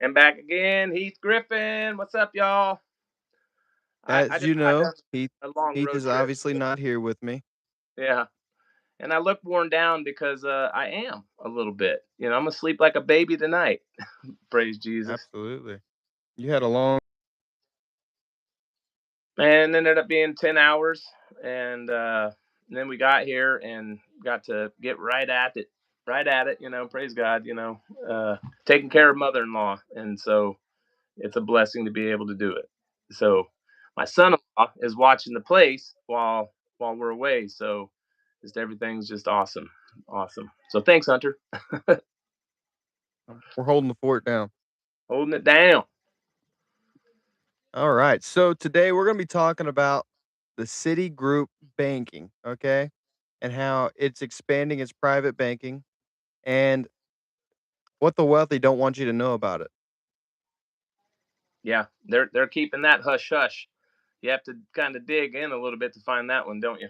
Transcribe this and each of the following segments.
And back again, Heath Griffin. What's up, y'all? I As just you got know, done a long Heath road is trip. obviously not here with me. Yeah. And I look worn down because I am a little bit. I'm going to sleep like a baby tonight. Praise Jesus. Absolutely. You had a long And it ended up being 10 hours. And then we got here and got to get right at it. Right at it, praise God, taking care of mother in law. And so it's a blessing to be able to do it. So my son-in-law is watching the place while we're away. So just everything's just awesome, awesome. So thanks, Hunter, we're holding the fort down. holding it down. All right. So today we're going to be talking about the Citigroup banking, okay? And how it's expanding its private banking and what the wealthy don't want you to know about it. Yeah, they're keeping that hush hush. You have to kind of dig in a little bit to find that one, don't you?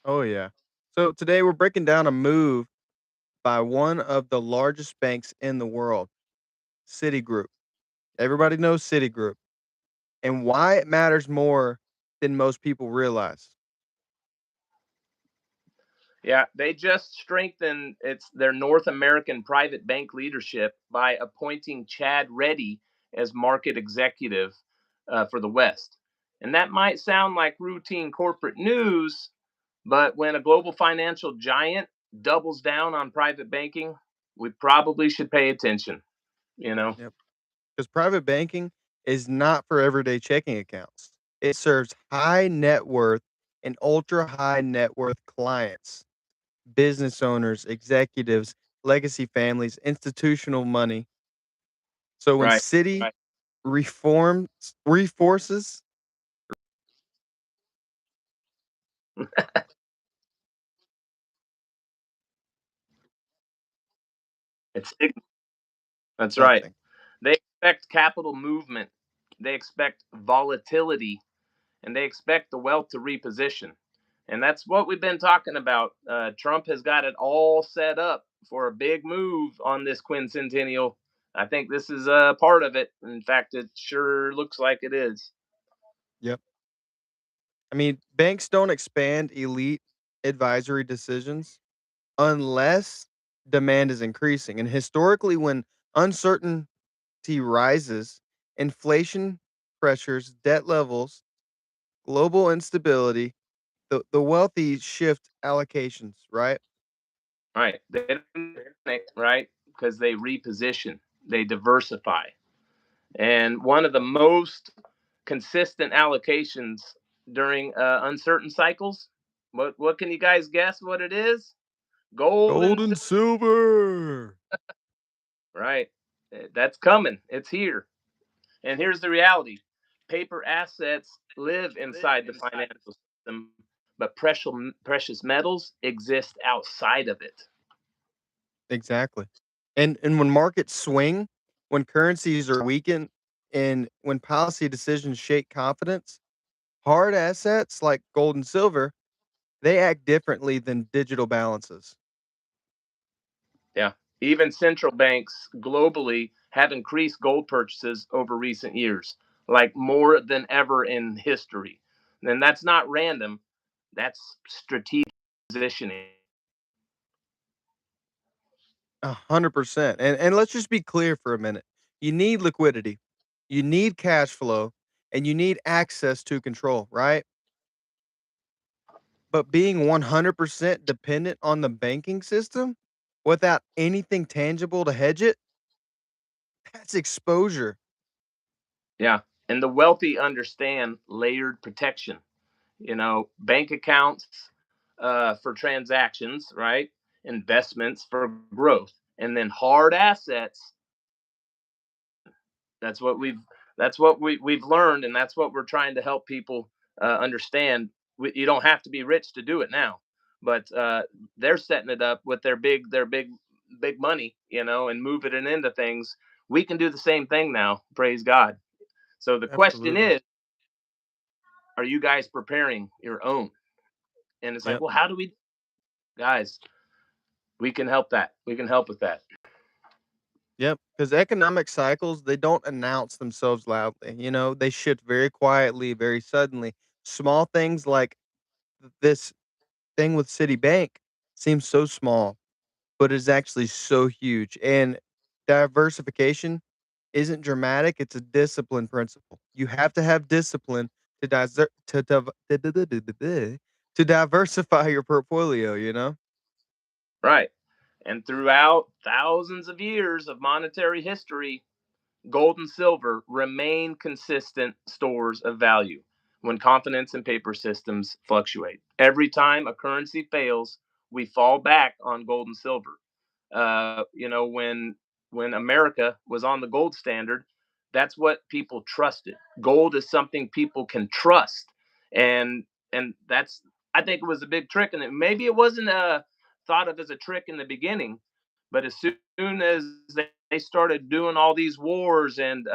Oh yeah. So today we're breaking down a move by one of the largest banks in the world, Citigroup. Everybody knows Citigroup and why it matters more than most people realize. Yeah, they just strengthened their North American private bank leadership by appointing Chad Reddy as market executive for the West. And that might sound like routine corporate news, but when a global financial giant doubles down on private banking, we probably should pay attention, you know? Yep. Because private banking is not for everyday checking accounts. It serves high net worth and ultra high net worth clients, business owners, executives, legacy families, institutional money. So when Right. Citi reforms reforces It's That's right. nothing. They expect capital movement, they expect volatility, and they expect the wealth to reposition. And that's what we've been talking about. Trump has got it all set up for a big move on this quincentennial. I think this is a part of it. In fact, it sure looks like it is. Yep. I mean, banks don't expand elite advisory decisions unless demand is increasing. And historically, when uncertainty rises, inflation pressures, debt levels, global instability, the wealthy shift allocations, right? Right. They don't panic, right? Because they reposition, they diversify. And one of the most consistent allocations during uncertain cycles, what can you guys guess what it is? Gold Gold and and silver. silver. Right. That's coming. It's here. And here's the reality: paper assets live inside the financial system, but precious metals exist outside of it. Exactly. And when markets swing, when currencies are weakened, and when policy decisions shake confidence, hard assets like gold and silver, they act differently than digital balances. Yeah. Even central banks globally have increased gold purchases over recent years, like more than ever in history. And that's not random, that's strategic positioning. 100%. And let's just be clear for a minute. You need liquidity, you need cash flow, and you need access to control, right? But being 100% dependent on the banking system without anything tangible to hedge it, that's exposure. Yeah. And the wealthy understand layered protection. Bank accounts for transactions, right? Investments for growth, and then hard assets. That's what we've learned, and that's what we're trying to help people understand. You don't have to be rich to do it now, but they're setting it up with their big money, and moving it into things. We can do the same thing now. Praise God. So the question Absolutely. is, are you guys preparing your own? And it's like, Yep. well, how do we, guys? We can help that. We can help with that. Yep, because economic cycles, they don't announce themselves loudly, they shift very quietly, very suddenly. Small things like this thing with Citibank seems so small, but it's actually so huge, and diversification isn't dramatic, it's a discipline principle. You have to have discipline to diser to diversify your portfolio, you know? Right. And throughout thousands of years of monetary history, gold and silver remain consistent stores of value when confidence in paper systems fluctuate. Every time a currency fails, we fall back on gold and silver. When America was on the gold standard, that's what people trusted. Gold is something people can trust, and that's, I think, it was a big trick, and maybe it wasn't thought of as a trick in the beginning, but as soon as they started doing all these wars and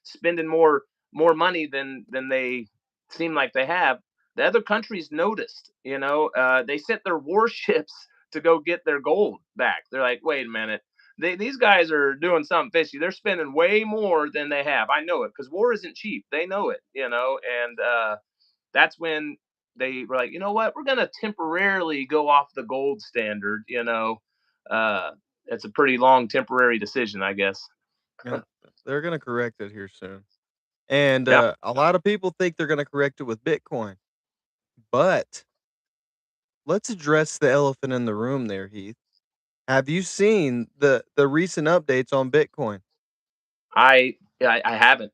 spending more money than they seem like they have, the other countries noticed. They sent their warships to go get their gold back. They're like, wait a minute, these guys are doing something fishy. They're spending way more than they have. I know it because war isn't cheap. They know it, and that's when they were like, you know what, we're going to temporarily go off the gold standard. Uh, it's a pretty long temporary decision, I guess. Yeah, they're gonna correct it here soon. And, Yeah, a lot of people think they're gonna correct it with Bitcoin, but let's address the elephant in the room there, Heath. Have you seen the recent updates on Bitcoin? I haven't.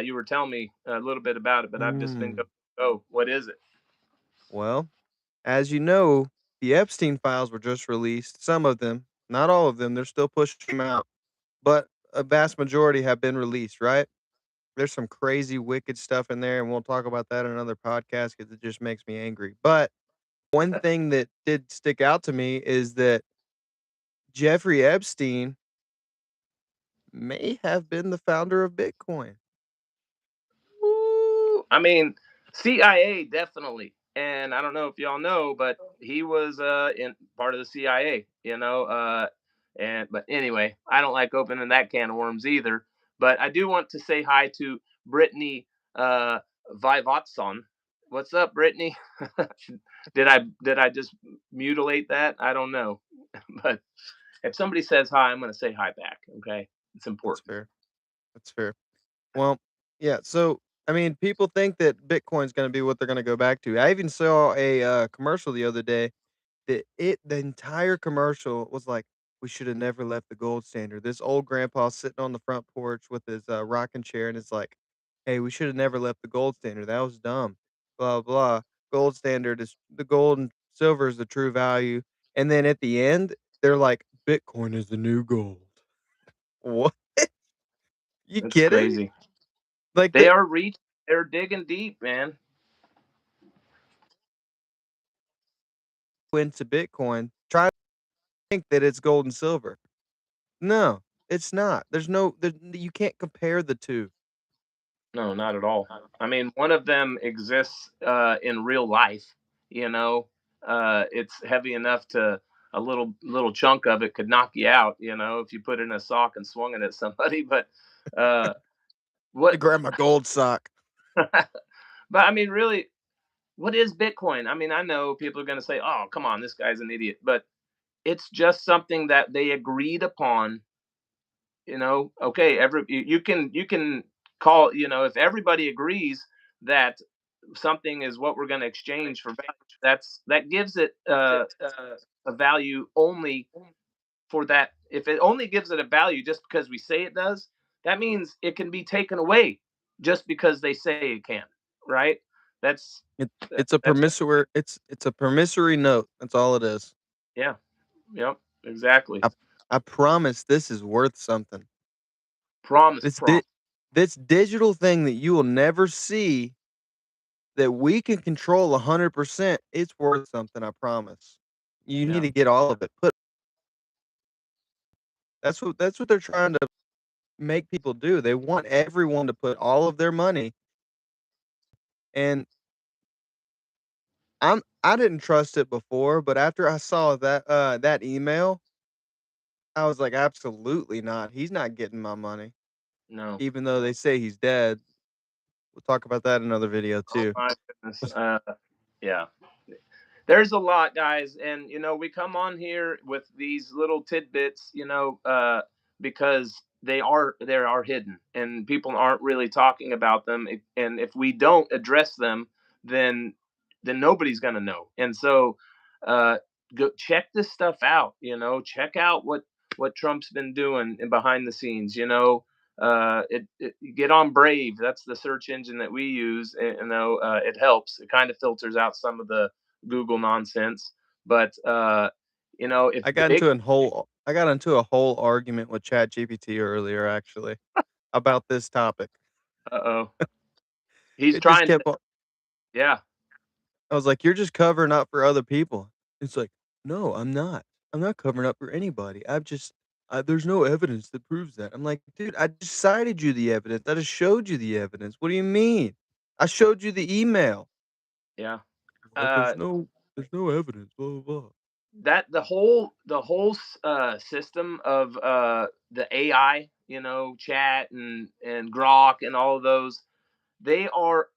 You were telling me a little bit about it, but I've just been Mm. go. Oh, what is it? Well, as you know, the Epstein files were just released. Some of them, not all of them, they're still pushing them out, but a vast majority have been released, right? There's some crazy wicked stuff in there, and we'll talk about that in another podcast because it just makes me angry. But one thing that did stick out to me is that Jeffrey Epstein may have been the founder of Bitcoin. Ooh, I mean, CIA definitely, and I don't know if y'all know, but he was in part of the CIA. And but anyway, I don't like opening that can of worms either. But I do want to say hi to Brittany uh, Vivotson. What's up, Brittany? did I just mutilate that? I don't know, but if somebody says hi, I'm going to say hi back. Okay, it's That's important. fair. That's fair. Well, yeah. So, I mean, people think that Bitcoin's going to be what they're going to go back to. I even saw a commercial the other day. The entire commercial was like, "We should have never left the gold standard." This old grandpa sitting on the front porch with his, rocking chair, and it's like, "Hey, we should have never left the gold standard. That was dumb. Blah, blah. Gold standard is the gold and silver is the true value." And then at the end, they're like, "Bitcoin is the new gold." What? You It's kidding? crazy. Like, They are reaching. They're digging deep, man. into Bitcoin, try to think that it's gold and silver. No, it's not. You can't compare the 2. No, not at all. I mean, one of them exists in real life. You know, it's heavy enough to a little chunk of it could knock you out. If you put it in a sock and swung it at somebody. But uh, To what? grab my gold sock. But I mean, really, what is Bitcoin? I mean, I know people are going to say, "Oh, come on, this guy's an idiot," but it's just something that they agreed upon. Okay, you can call, if everybody agrees that something is what we're going to exchange for value, that gives it a value only for that. If it only gives it a value just because we say it does, that means it can be taken away just because they say it can, right? that's It that, it's a that's promissory it's a promissory note. That's all it is. yeah, yep, exactly. I I promise this is worth something. Promise, This promise. this digital thing that you will never see that we can control 100%, it's worth something, I promise. You need Yeah, to get all of it. That's what they're trying to make people do. They want everyone to put all of their money, and I didn't trust it before, but after I saw that email, I was like, "Absolutely not. He's not getting my money." No. Even though they say he's dead. We'll talk about that in another video Oh too. my goodness. Yeah. There's a lot, guys, and we come on here with these little tidbits, because they are hidden and people aren't really talking about them. And if we don't address them, then nobody's gonna know. And so, uh, go check this stuff out. Check out what Trump's been doing behind the scenes. You get on Brave. That's the search engine that we use. It helps. It kind of filters out some of the Google nonsense. But if big, I got into a whole argument with ChatGPT earlier actually about this topic. oh, he's It just trying to, kept on yeah, I was like, "You're just covering up for other people." It's like, "No, I'm not. I'm not covering up for anybody. There's no evidence that proves that." I'm like, "Dude, I just cited you the evidence. I just showed you the evidence. What do you mean? I showed you the email." yeah. Like, Uh, there's no evidence, blah, blah, blah." that the whole system of the AI, chat and Grok and all of those, they are,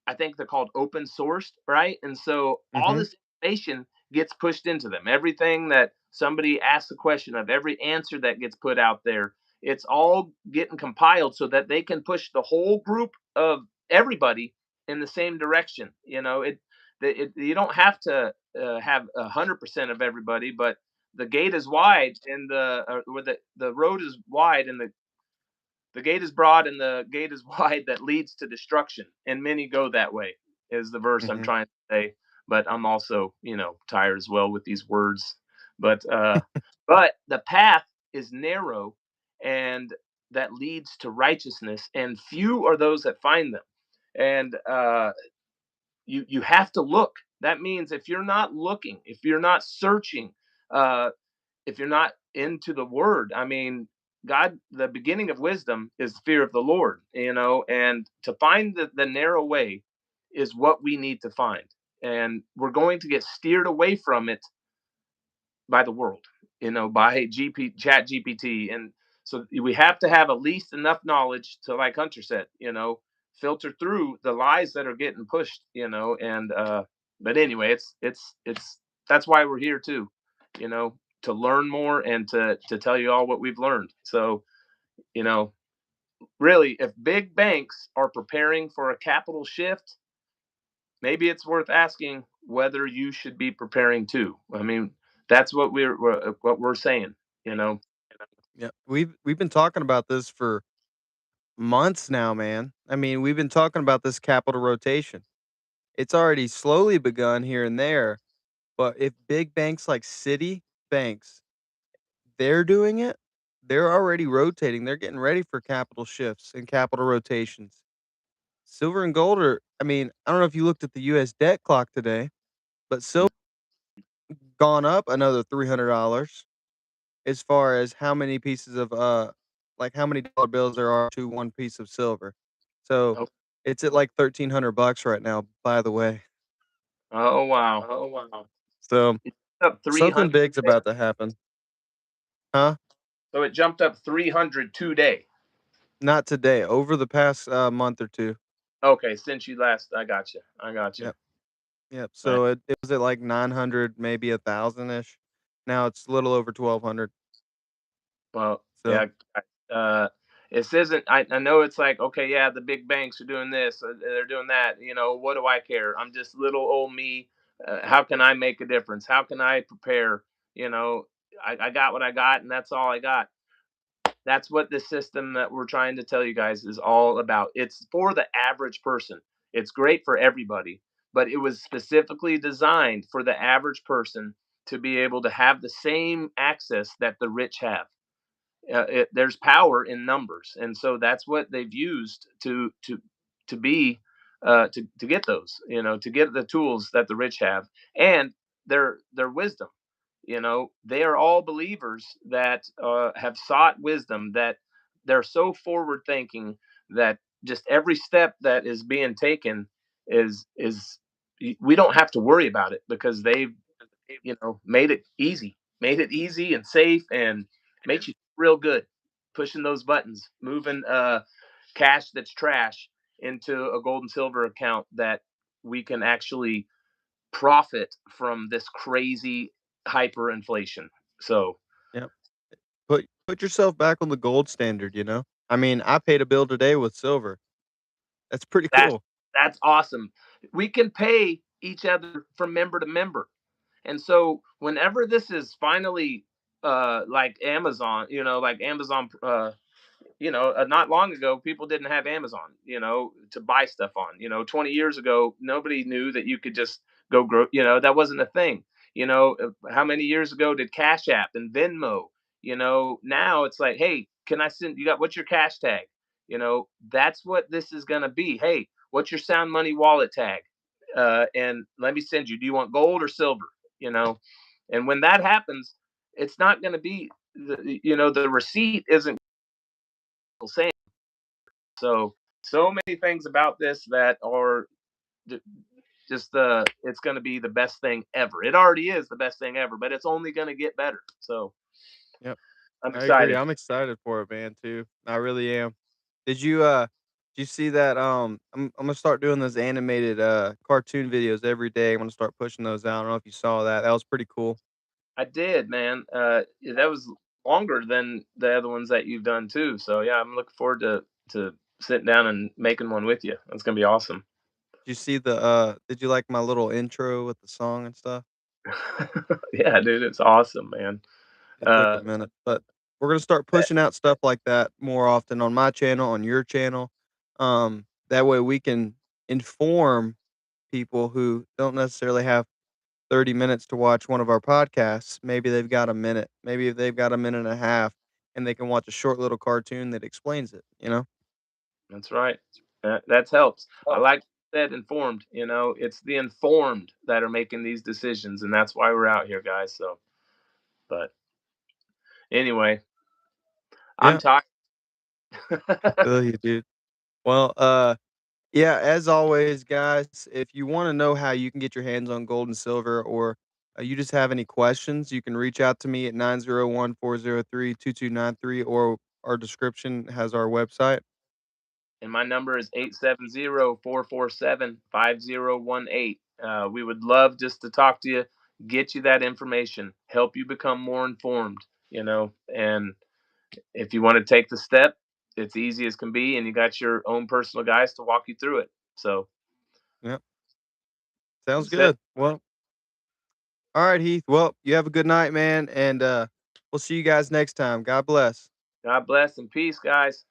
I think they're called open sourced, right? And so all Mhm, this information gets pushed into them. Everything that somebody asks a question of, every answer that gets put out there, it's all getting compiled so that they can push the whole group of everybody in the same direction. You don't have to have 100% of everybody, but the gate is wide and where the road is wide and the gate is broad and the gate is wide that leads to destruction, and many go that way, is the verse I'm mhm. trying to say. But I'm also, tired as well with these words. But the path is narrow, and that leads to righteousness, and few are those that find them. And you have to look. That means if you're not looking, if you're not searching, uh, if you're not into the word, I mean, God, the beginning of wisdom is the fear of the Lord, and to find the narrow way is what we need to find. And we're going to get steered away from it by the world, by chat GPT. And so we have to have at least enough knowledge to, like Hunter said, filter through the lies that are getting pushed, and but anyway, it's that's why we're here too, you know, to learn more and to tell you all what we've learned. So, you know, really, if big banks are preparing for a capital shift, maybe it's worth asking whether you should be preparing too. I mean, that's what we're saying, you know. Yeah, we've been talking about this for months now, man. I mean, we've been talking about this capital rotation. It's already slowly begun here and there, but if big banks like Citi banks, they're doing it, they're already rotating. They're getting ready for capital shifts and capital rotations. Silver and gold are, I mean, I don't know if you looked at the US debt clock today, but silver gone up another $300 as far as how many pieces of like how many dollar bills there are to one piece of silver. So Oh, it's at like $1,300 right now, by the way. oh wow. So It's up something 300. big's about to happen. Huh? So it jumped up 300 today. Not today, over the past month or two. Okay, since you last, I got you. I got you. Yep. Yep. Right. So it was at like 900, maybe 1,000 ish. Now it's a little over 1,200. Well, So yeah. Uh, this isn't. I know it's like, okay, yeah, the big banks are doing this, they're doing that. What do I care? I'm just little old me. How can I make a difference? How can I prepare? You know, I got what I got, and that's all I got. That's what the system that we're trying to tell you guys is all about. It's for the average person. It's great for everybody, but it was specifically designed for the average person to be able to have the same access that the rich have. There's power in numbers, and so that's what they've used to be to get those, to get the tools that the rich have, and their wisdom. They are all believers that have sought wisdom, that they're so forward thinking that just every step that is being taken is we don't have to worry about it because they've made it easy and safe, and Makes you real good pushing those buttons, moving cash that's trash into a gold and silver account that we can actually profit from this crazy hyperinflation. So Yep. Put yourself back on the gold standard, you know? I mean, I paid a bill today with silver. That's pretty that cool. that's awesome. We can pay each other from member to member. And so whenever this is finally like Amazon, like Amazon not long ago, people didn't have Amazon, to buy stuff on. 20 years ago, nobody knew that you could just go grow. That wasn't a thing. How many years ago did Cash App and Venmo? Now it's like, hey, can I send? You got what's your cash tag? That's what this is gonna be. Hey, what's your Sound Money wallet tag? And let me send you. Do you want gold or silver? You know, and when that happens, it's not going to be the receipt isn't saying. So many things about this that are just it's going to be the best thing ever. It already is the best thing ever, but it's only going to get better. So Yep. I'm I agree. excited. I'm excited for it, man, too. I really am. Did you see that, I'm gonna start doing those animated, cartoon videos every day. I'm gonna start pushing those out. I don't know if you saw that. That was pretty cool. I did, man. That was longer than the other ones that you've done too. So yeah, I'm looking forward to sitting down and making one with you. That's gonna be awesome. Did you like my little intro with the song and stuff? Yeah, dude, it's awesome, man. It took a Uh, minute, but we're gonna start pushing out stuff like that more often on my channel, on your channel. That way we can inform people who don't necessarily have 30 minutes to watch one of our podcasts. Maybe they've got a minute, maybe if they've got a minute and a half, and they can watch a short little cartoon that explains it, you know? that's right. That helps. I like that informed. It's the informed that are making these decisions, and that's why we're out here, guys. So, but anyway, I'm Yeah, tired. I feel you, dude. Well, yeah, as always, guys, if you want to know how you can get your hands on gold and silver, or you just have any questions, you can reach out to me at 901-403-2293, or our description has our website. And my number is 870-447-5018. We would love just to talk to you, get you that information, help you become more informed, and if you want to take the step, it's easy as can be, and you got your own personal guys to walk you through it. So Yeah, sounds that's it. good. Well, all right, Heath. Well, you have a good night, man, and we'll see you guys next time. God bless. God bless and peace, guys.